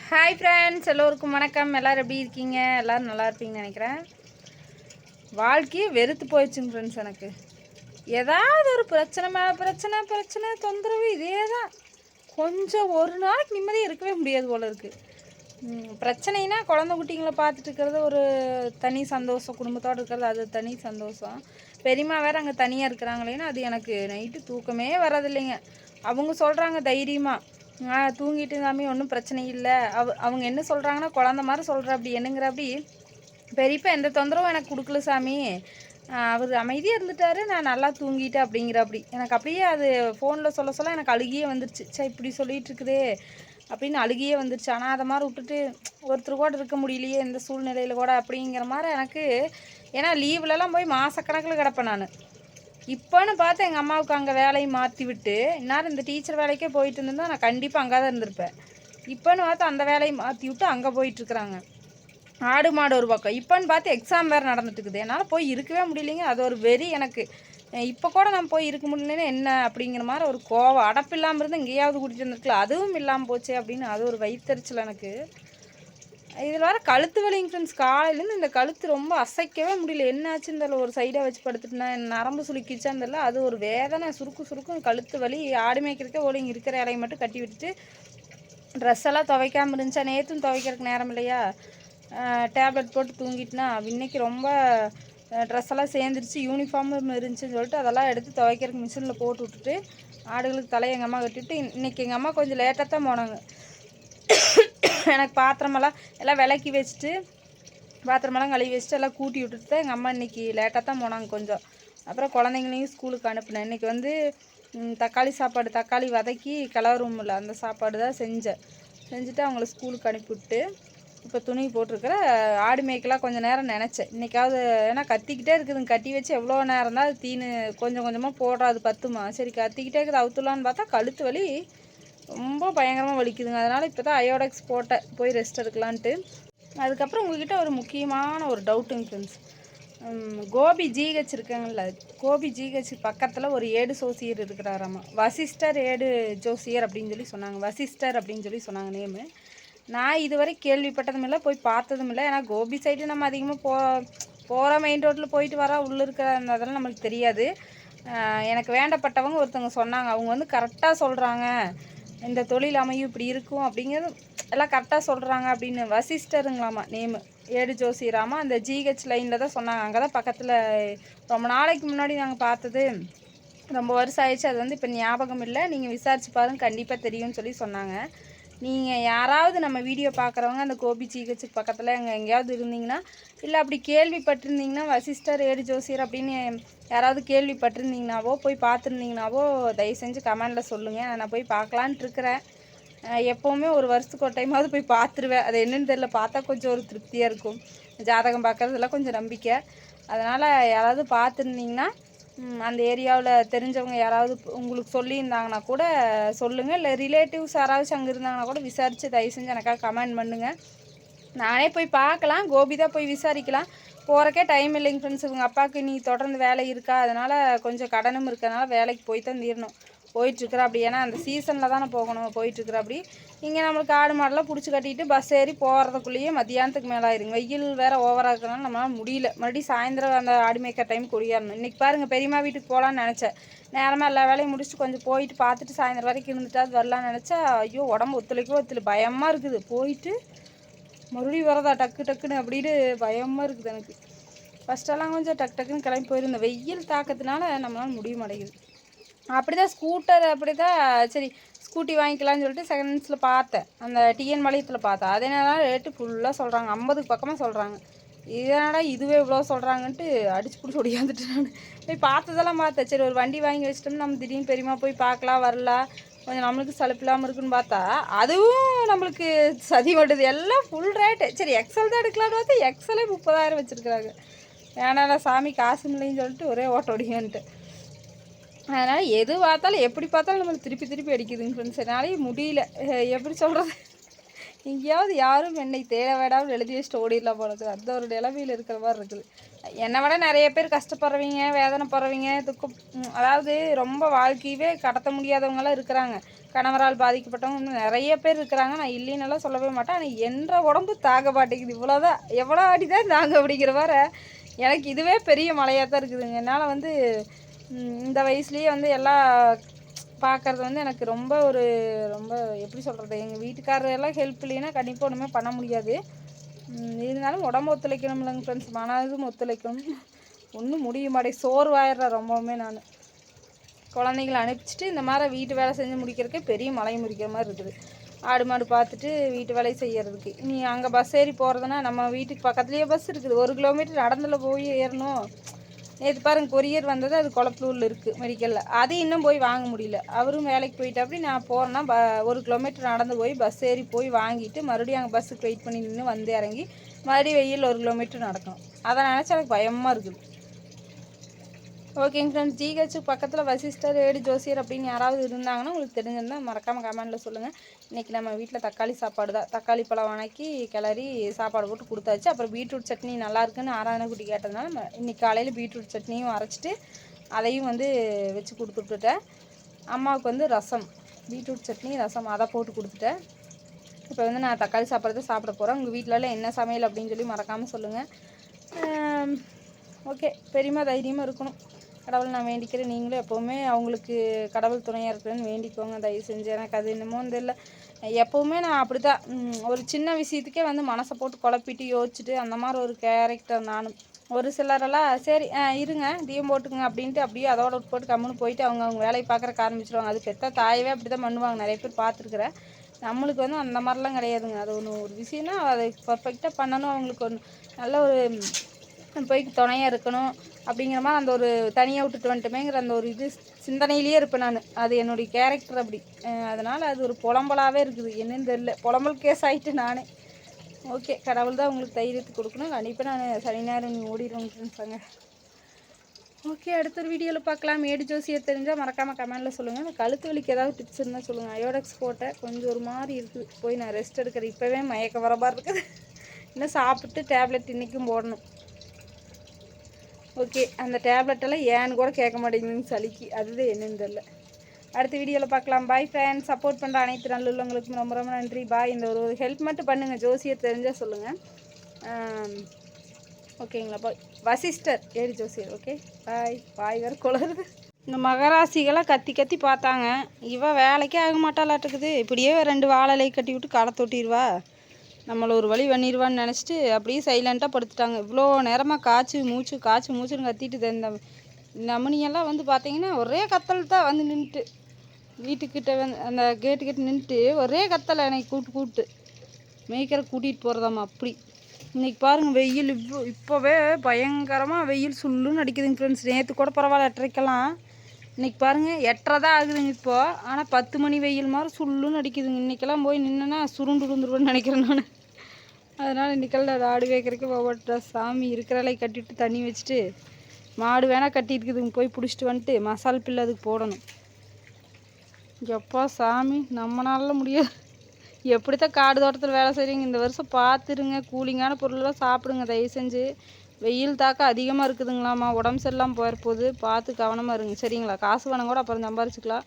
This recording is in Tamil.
ஹாய் ஃப்ரெண்ட்ஸ், எல்லோருக்கும் வணக்கம். எல்லோரும் எப்படி இருக்கீங்க? எல்லோரும் நல்லா இருப்பீங்கன்னு நினைக்கிறேன். வாழ்க்கையே வெறுத்து போயிடுச்சுங்க ஃப்ரெண்ட்ஸ். எனக்கு ஏதாவது ஒரு பிரச்சனை மேலே பிரச்சனை பிரச்சனை தொந்தரவு இதே தான். கொஞ்சம் ஒரு நாளைக்கு நிம்மதியாக இருக்கவே முடியாது போல இருக்குது. பிரச்சனைனா குழந்தை குட்டிங்களை பார்த்துட்டு இருக்கிறது ஒரு தனி சந்தோஷம், குடும்பத்தோடு இருக்கிறது அது தனி சந்தோஷம். பெரியம்மா வேறு அங்கே தனியாக இருக்கிறாங்களேன்னு அது எனக்கு நைட்டு தூக்கமே வரதில்லைங்க. அவங்க சொல்கிறாங்க தைரியமாக, தூங்கிட்டு சாமி ஒன்றும் பிரச்சனை இல்லை. அவங்க என்ன சொல்கிறாங்கன்னா, குழந்த மாதிரி சொல்கிற அப்படி என்னங்கிற அப்படி பெரியப்பா எந்த தொந்தரவும் எனக்கு கொடுக்கல சாமி, அவர் அமைதியாக இருந்துட்டாரு, நான் நல்லா தூங்கிட்டேன் அப்படிங்கிற அப்படி. எனக்கு அப்படியே அது ஃபோனில் சொல்ல சொல்ல எனக்கு அழுகியே வந்துருச்சு. சே இப்படி சொல்லிகிட்டு இருக்குதே அப்படின்னு அழுகியே வந்துருச்சு. ஆனால் அதை மாதிரி விட்டுட்டு ஒருத்தர் கூட இருக்க முடியலையே இந்த சூழ்நிலையில் கூட அப்படிங்கிற மாதிரி எனக்கு. ஏன்னா லீவ்லலாம் போய் மாதக்கணக்கில் கிடப்பேன் நான். இப்போன்னு பார்த்து எங்கள் அம்மாவுக்கு அங்கே வேலையை மாற்றி விட்டு இந்நேரம் இந்த டீச்சர் வேலைக்கே போயிட்டு இருந்திருந்தால் நான் கண்டிப்பாக அங்கே தான் இருந்திருப்பேன். இப்போன்னு பார்த்து அந்த வேலையை மாற்றி விட்டு அங்கே போயிட்டுருக்குறாங்க. ஆடு மாடு ஒரு பக்கம், இப்போன்னு பார்த்து எக்ஸாம் வேறு நடந்துட்டுருக்குது. என்னால் போய் இருக்கவே முடியலைங்க. அது ஒரு வெறி எனக்கு. இப்போ கூட நான் போய் இருக்க முடியலன்னு என்ன அப்படிங்கிற மாதிரி ஒரு கோவம். அடப்பு இல்லாமல் இருந்து எங்கேயாவது கூட்டிகிட்டு வந்துருக்கலாம், அதுவும் இல்லாமல் போச்சு அப்படின்னு அது ஒரு வயிற்றுச்சல் எனக்கு. இதில் வர கழுத்து வலிங்க ஃப்ரெண்ட்ஸ். காலையிலேருந்து இந்த கழுத்து ரொம்ப அசைக்கவே முடியல. என்னாச்சுன்னு தெரியல. ஒரு சைடாக வச்சு படுத்துட்டுனா நரம்பு சுளுக்கிச்சான்னு தெரியல. அது ஒரு வேதனை, சுருக்கும் கழுத்து வலி. ஆடு மேய்க்கிறதுக்கே ஓலிங்க இருக்கிற இலையை மட்டும் கட்டி விட்டுட்டு ட்ரெஸ் எல்லாம் துவைக்காமல் இருந்துச்சா. நேற்றும் துவைக்கிறதுக்கு நேரம் இல்லையா, டேப்லெட் போட்டு தூங்கிட்டுனா இன்றைக்கி ரொம்ப ட்ரெஸ் எல்லாம் சேர்ந்துருச்சு. யூனிஃபார்மும் இருந்துச்சுன்னு சொல்லிட்டு அதெல்லாம் எடுத்து துவைக்கிறதுக்கு மிஷினில் போட்டு விட்டுட்டு ஆடுகளுக்கு தலையை எங்கள் அம்மா கட்டிவிட்டு இன்றைக்கி எங்கள் அம்மா கொஞ்சம் லேட்டாக தான் போனாங்க. எனக்கு பாத்திரமெல்லாம் எல்லாம் விளக்கி வச்சுட்டு பாத்திரமெல்லாம் கழுவி வச்சுட்டு எல்லாம் கூட்டி விட்டுட்டு தான் எங்கள் அம்மா இன்றைக்கி லேட்டாக தான் போனாங்க கொஞ்சம். அப்புறம் குழந்தைங்களையும் ஸ்கூலுக்கு அனுப்பினேன். இன்றைக்கி வந்து தக்காளி சாப்பாடு, தக்காளி வதக்கி கிளறுமில்ல அந்த சாப்பாடு தான் செஞ்சுட்டு அவங்கள ஸ்கூலுக்கு அனுப்பிவிட்டு இப்போ துணி போட்டிருக்கிற. ஆடு மேய்க்கலாம் கொஞ்சம் நேரம் நினச்சேன் இன்றைக்காவது. ஏன்னா கத்திக்கிட்டே இருக்குதுங்க, கட்டி வச்சு எவ்வளோ நேரம் தான் அது தீனு கொஞ்சம் கொஞ்சமாக போடுறது பத்துமா. சரி கத்திக்கிட்டே இருக்குது, அவுத்துலான்னு பார்த்தா கழுத்து வலி ரொம்ப பயங்கரமாக வலிக்குதுங்க. அதனால் இப்போ தான் அயோடெக்ஸ் போட்டேன், போய் ரெஸ்ட் எடுக்கலான்ட்டு. அதுக்கப்புறம் உங்கள்கிட்ட ஒரு முக்கியமான ஒரு டவுட்டுங்க ஃப்ரெண்ட்ஸ். கோபி ஜிஹெச் இருக்காங்கல்ல, கோபி ஜிஹெச் பக்கத்தில் ஒரு ஏடு ஜோசியர் இருக்கிறாராம்மா. வசிஷ்டர் ஏடு ஜோசியர் அப்படின்னு சொல்லி சொன்னாங்க. வசிஷ்டர் அப்படின்னு சொல்லி சொன்னாங்க நேமு. நான் இதுவரை கேள்விப்பட்டதும் இல்லை, போய் பார்த்ததும் இல்லை. ஏன்னா கோபி சைடு நம்ம அதிகமாக போகிற மெயின் ரோட்டில் போயிட்டு வர உள்ளே இருக்கிற அதெல்லாம் நம்மளுக்கு தெரியாது. எனக்கு வேண்டப்பட்டவங்க ஒருத்தவங்க சொன்னாங்க. அவங்க வந்து கரெக்டாக சொல்கிறாங்க, இந்த தொழில் அமையும் இப்படி இருக்கும் அப்படிங்கிறது எல்லாம் கரெக்டாக சொல்கிறாங்க அப்படின்னு. வசிஷ்டருங்களாமா நேமு, ஏடு ஜோசியராமா. அந்த ஜிஹெச் லைனில் தான் சொன்னாங்க. அங்கே தான் பக்கத்தில் ரொம்ப நாளைக்கு முன்னாடி நாங்கள் பார்த்தது. ரொம்ப வருஷம் ஆயிடுச்சு, அது வந்து இப்போ ஞாபகம் இல்லை. நீங்கள் விசாரிச்சு பாருங்க, கண்டிப்பாக தெரியும்னு சொல்லி சொன்னாங்க. நீங்கள் யாராவது நம்ம வீடியோ பார்க்குறவங்க அந்த கோபி ஜிஹெச்சுக்கு பக்கத்தில் எங்கேயாவது இருந்தீங்கன்னா, இல்லை அப்படி கேள்விப்பட்டிருந்தீங்கன்னா வசிஷ்டர் ஏடு ஜோசியர் அப்படின்னு யாராவது கேள்விப்பட்டிருந்தீங்கன்னாவோ போய் பார்த்துருந்தீங்கன்னாவோ தயவு செஞ்சு கமெண்டில் சொல்லுங்கள். நான் போய் பார்க்கலான்ட்டு இருக்கிறேன். எப்போவுமே ஒரு வருஷத்துக்கு ஒரு டைமாவது போய் பார்த்துருவேன். அது என்னென்னு தெரியல, பார்த்தா கொஞ்சம் ஒரு திருப்தியாக இருக்கும். ஜாதகம் பார்க்குறதுலாம் கொஞ்சம் நம்பிக்கை. அதனால் யாராவது பார்த்துருந்தீங்கன்னா அந்த ஏரியாவில் தெரிஞ்சவங்க யாராவது உங்களுக்கு சொல்லியிருந்தாங்கன்னா கூட சொல்லுங்கள். இல்லை ரிலேட்டிவ்ஸ் யாராவது அங்கே இருந்தாங்கன்னா கூட விசாரித்து தயவு செஞ்சு எனக்காக கமெண்ட் பண்ணுங்கள். நானே போய் பார்க்கலாம், கோபி தான் போய் விசாரிக்கலாம். போகிறக்கே டைம் இல்லைங்க ஃப்ரெண்ட்ஸ். இவங்க அப்பாவுக்கு நீ தொடர்ந்து வேலை இருக்கா, அதனால் கொஞ்சம் கடனும் இருக்கிறதுனால வேலைக்கு போய் தான் தீரணும். போயிட்டுருக்குற அப்படி. ஏன்னா அந்த சீசனில் தானே போகணும். போயிட்டுருக்குற அப்படி. இங்கே நம்மளுக்கு ஆடு மாடெல்லாம் பிடிச்சி கட்டிட்டு பஸ் ஏறி போகிறதுக்குள்ளேயே மத்தியானத்துக்கு மேலே ஆயிருங்க. வெயில் வேறு ஓவராக இருக்கிறனால நம்மளால் முடியல. மறுபடியும் சாயந்தரம் அந்த ஆடு மேய்க்கிற டைம் குடியாரணும். இன்றைக்கி பாருங்கள், பெரியம்மா வீட்டுக்கு போகலான்னு நினச்சேன். நேரமாக எல்லா வேலையும் முடிச்சுட்டு கொஞ்சம் போயிட்டு பார்த்துட்டு சாயந்தரம் வரைக்கும் இருந்துட்டு அது வரலான்னு நினச்சா, ஐயோ உடம்பு ஒத்துழைக்கவே பயமாக இருக்குது. போயிட்டு மறுபடியும் வரதா டக்குன்னு அப்படின்னு பயமாக இருக்குது எனக்கு. ஃபஸ்ட்டெல்லாம் கொஞ்சம் டக்குன்னு கிளம்பி போயிருந்தேன். வெயில் தாக்கத்தினால நம்மளால் முடிய மாட்டேங்குது. அப்படி தான் ஸ்கூட்டர் அப்படி தான் சரி ஸ்கூட்டி வாங்கிக்கலான்னு சொல்லிட்டு செகண்ட்ஸில் பார்த்தேன். அந்த டிஎன் பாளையத்தில் பார்த்தேன். அதனால ரேட்டு ஃபுல்லாக சொல்கிறாங்க, 50க்கு பக்கமாக சொல்கிறாங்க. இதனால இதுவே இவ்வளோ சொல்கிறாங்கன்ட்டு அடிச்சு பிடிச்சி ஒடியாந்துட்டு நான் போய் பார்த்ததெல்லாம் பார்த்தேன். சரி ஒரு வண்டி வாங்கி வச்சிட்டோம்னா நம்ம திடீர்னு பெரியமா போய் பார்க்கலாம் வரலாம், கொஞ்சம் நம்மளுக்கு சலுப்பு இல்லாமல் இருக்குன்னு பார்த்தா அதுவும் நம்மளுக்கு சதி ஓட்டுது. எல்லாம் ஃபுல் ரேட்டு. சரி எக்ஸல் தான் எடுக்கலான்னு பார்த்தா எக்ஸலே 30,000 வச்சுருக்குறாங்க. ஏன்னா சாமி காசு இல்லைன்னு சொல்லிட்டு ஒரே ஓட்டோடியான்ட்டு. அதனால் எது பார்த்தாலும் எப்படி பார்த்தாலும் நம்மளுக்கு திருப்பி அடிக்குதுங்க ஃப்ரெண்ட்ஸ். என்னாலே முடியல. எப்படி சொல்கிறது, எங்கேயாவது யாரும் என்னை தேட வேடாமல் எழுதி வச்சுட்டு ஓடிடலாம் போகிறது. அந்த ஒரு நிலைமையில் இருக்கிற மாதிரி இருக்குது. என்னை விட நிறைய பேர் கஷ்டப்படுறவங்க, வேதனைப்படுறவங்க, துக்கம், அதாவது ரொம்ப வாழ்க்கையவே கடத்த முடியாதவங்களாம் இருக்கிறாங்க. கணவரால் பாதிக்கப்பட்டவங்க இன்னும் நிறைய பேர் இருக்கிறாங்க. நான் இல்லைன்னெல்லாம் சொல்லவே மாட்டேன். ஆனால் என்ற உடம்பு தாங்க மாட்டேங்குது. இவ்வளோதான், எவ்வளோ அடி தான் தாங்க அப்படிங்கிற மாதிரி எனக்கு இதுவே பெரிய மலையாக தான் இருக்குதுங்க. என்னால் வந்து இந்த வயசுலேயே வந்து எல்லாம் பார்க்குறது வந்து எனக்கு ரொம்ப ரொம்ப எப்படி சொல்கிறது, எங்கள் வீட்டுக்காரரெல்லாம் ஹெல்ப் இல்லைன்னா கண்டிப்பாக ஒன்றுமே பண்ண முடியாது. இருந்தாலும் உடம்பு ஒத்துழைக்கணும் இல்லைங்க ஃப்ரெண்ட்ஸ், மனதும் ஒத்துழைக்கணும். ஒன்றும் முடிய மாட்டேன், சோர்வாயிடுறேன் ரொம்பவுமே. நான் குழந்தைங்களை அனுப்பிச்சிட்டு இந்த மாதிரி வீட்டு வேலை செஞ்சு முடிக்கிறதுக்கே பெரிய மலையை முறிக்கிற மாதிரி இருக்குது. ஆடு மாடு பார்த்துட்டு வீட்டு வேலையை செய்கிறதுக்கு நீ அங்கே பஸ் ஏறி போகிறதுனா நம்ம வீட்டுக்கு பக்கத்துலேயே பஸ் இருக்குது. 1 கிலோமீட்டர் நடந்தில் போய் ஏறணும். நேற்று பாருங்கள் கொரியர் வந்தது, அது கொளப்பலூரில் இருக்குது மெடிக்கலில். அது இன்னும் போய் வாங்க முடியல. அவரும் வேலைக்கு போயிட்டு அப்படி நான் போகிறேன்னா 1 கிலோமீட்டர் நடந்து போய் பஸ் ஏறி போய் வாங்கிட்டு மறுபடியும் அங்கே பஸ்ஸுக்கு வெயிட் பண்ணி நின்று வந்து இறங்கி மறுபடியும் வெயில் 1 கிலோமீட்டர் நடக்கணும். அதை நினச்சா எனக்கு பயமாக இருக்குது. ஓகேங்க ஃப்ரெண்ட்ஸ், ஜிஹெச்சு பக்கத்தில் வசிஷ்டர், ஏடு ஜோசியர் அப்படின்னு யாராவது இருந்தாங்கன்னா உங்களுக்கு தெரிஞ்சிருந்தால் மறக்காமல் கமெண்டில் சொல்லுங்கள். இன்றைக்கி நம்ம வீட்டில் தக்காளி சாப்பாடு தான். தக்காளி பழம் வணக்கி கிளறி சாப்பாடு போட்டு கொடுத்தாச்சு. அப்புறம் பீட்ரூட் சட்னி நல்லாயிருக்குன்னு ஆராதனை குட்டி கேட்டதுனால இன்றைக்கி காலையில் பீட்ரூட் சட்னியும் அரைச்சிட்டு அதையும் வந்து வச்சு கொடுத்துட்டுட்டேன். அம்மாவுக்கு வந்து ரசம், பீட்ரூட் சட்னி ரசம் அதை போட்டு கொடுத்துட்டேன். இப்போ வந்து நான் தக்காளி சாப்பாடு தான் சாப்பிட போகிறேன். உங்கள் வீட்டிலலாம் என்ன சமையல் அப்படின்னு சொல்லி மறக்காமல் சொல்லுங்கள். ஓகே, பெரியமா தைரியமாக இருக்கணும். கடவுள் நான் வேண்டிக்கிறேன். நீங்களும் எப்போவுமே அவங்களுக்கு கடவுள் துணையாக இருக்கிறேன்னு வேண்டிக்கோங்க தயவு செஞ்சு. எனக்கு அது என்னமோ தெரியல, எப்போவுமே நான் அப்படி தான் ஒரு சின்ன விஷயத்துக்கே வந்து மனசை போட்டு குழப்பிட்டு யோசிச்சுட்டு அந்த மாதிரி ஒரு கேரக்டர் நானும். ஒரு சிலரெல்லாம் சரி இருங்க தீயம் போட்டுக்குங்க அப்படின்ட்டு அப்படியே அதோட போட்டு கம்முன்னு போயிட்டு அவங்க வேலையை பார்க்குறக்கு ஆரம்பிச்சிடுவாங்க. அது பெற்ற தாயவே அப்படி தான் பண்ணுவாங்க, நிறைய பேர் பார்த்துருக்குறேன். நம்மளுக்கு வந்து அந்த மாதிரிலாம் கிடையாதுங்க. அது ஒரு விஷயம்னா அதை பர்ஃபெக்டாக பண்ணணும். அவங்களுக்கு ஒன்று நல்ல ஒரு போய் துணையாக இருக்கணும் அப்படிங்கிற மாதிரி அந்த ஒரு தனியாக விட்டுட்டு வந்துட்டுமேங்கிற அந்த ஒரு சிந்தனையிலேயே இருப்பேன் நான். அது என்னுடைய கேரக்டர் அப்படி. அதனால் அது ஒரு புலம்பலாகவே இருக்குது. என்னன்னு தெரியல, புலம்பல் கேஸ் ஆகிட்டு நானே. ஓகே, கடவுள் தான் உங்களுக்கு தைரியத்தை கொடுக்கணும். கண்டிப்பாக நான் சனி நேரம் ஓடிடுவேங்க. ஓகே, அடுத்த ஒரு வீடியோவில் பார்க்கலாம். ஏடு ஜோசியர் தெரிஞ்சால் மறக்காமல் கமெண்டில் சொல்லுங்கள். அந்த கழுத்து வலிக்கு ஏதாவது டிப்ஸ் இருந்தால் சொல்லுங்கள். அயோடெக்ஸ் போட்டேன், கொஞ்சம் ஒரு மாதிரி இருக்குது. போய் நான் ரெஸ்ட் எடுக்கிறேன். இப்போவே மயக்க வர மாதிரி இருக்குது. இன்னும் சாப்பிட்டு டேப்லெட் இன்றைக்கும் போடணும். ஓகே, அந்த டேப்லெட்டெல்லாம் ஏன்னு கூட கேட்க மாட்டேங்குதுன்னு சளிக்கு. அதுதான் என்னன்னு தெரில. அடுத்த வீடியோவில் பார்க்கலாம். Bye friends. சப்போர்ட் பண்ணுற அனைத்து நல்லுள்ளவங்களுக்கும் ரொம்ப ரொம்ப நன்றி. பாய். இந்த ஒரு ஹெல்ப் மட்டும் பண்ணுங்கள், ஜோசியர் தெரிஞ்சால் சொல்லுங்கள். ஓகேங்களா? பாய். வசிஷ்டர் ஏடு ஜோசியர். Okay bye. பாய் வேறு குளருது. இந்த மகராசிகளாக கத்தி கத்தி பார்த்தாங்க. இவள் வேலைக்கே ஆக மாட்டாளாட்டுக்குது. இப்படியே 2 வாழை கட்டி விட்டு களை தொட்டிடுவா, நம்மளை ஒரு வழி பண்ணிடுவான்னு நினச்சிட்டு அப்படியே சைலண்ட்டாக படுத்துட்டாங்க. இவ்வளோ நேரமாக காய்ச்சி மூச்சுன்னு கத்திட்டு இந்த அம்மனியெல்லாம் வந்து பார்த்திங்கன்னா ஒரே கத்தல் தான் வந்து நின்றுட்டு வீட்டுக்கிட்ட வந்து அந்த கேட்டுக்கிட்ட நின்றுட்டு ஒரே கத்தலை என்னை கூப்பிட்டு மேய்க்கிற கூட்டிகிட்டு போகிறதாம்மா. அப்படி இன்றைக்கி பாருங்கள் வெயில் இப்போவே பயங்கரமாக வெயில் சுள்ளுன்னு அடிக்குதுங்க ஃப்ரெண்ட்ஸ். நேற்று கூட பரவாயில்ல 8:30க்கெல்லாம். இன்றைக்கி பாருங்கள் 8:30 தான் ஆகுதுங்க இப்போது. ஆனால் 10 மணி வெயில் மாதிரி சுள்ளுன்னு அடிக்குதுங்க. இன்றைக்கெல்லாம் போய் நின்றுனா சுருண்டு விழுந்துருவேன்னு நினைக்கிறேன் நான். அதனால் இன்றைக்கெல்லாம் அது ஆடு வைக்கிறதுக்கு ஒவ்வொரு சாமி இருக்கிறலை கட்டிவிட்டு தண்ணி வச்சுட்டு மாடு வேணால் கட்டியிருக்குதுங்க, போய் பிடிச்சிட்டு வந்துட்டு மசால் பில்லு அதுக்கு போடணும். எப்பா சாமி, நம்மளால முடியாது. எப்படித்தான் காடு தோட்டத்தில் வேலை செய்கிறீங்க? இந்த வருஷம் பார்த்துருங்க, கூலிங்கான பொருளெல்லாம் சாப்பிடுங்க தயவு செஞ்சு. வெயில் தாக்கம் அதிகமாக இருக்குதுங்களாம்மா, உடம்பு சரியில்லாமல் போயிட போகுது. பார்த்து கவனமாக இருங்க சரிங்களா? காசு வேணும் கூட அப்புறம் சம்பாரிச்சிக்கலாம்.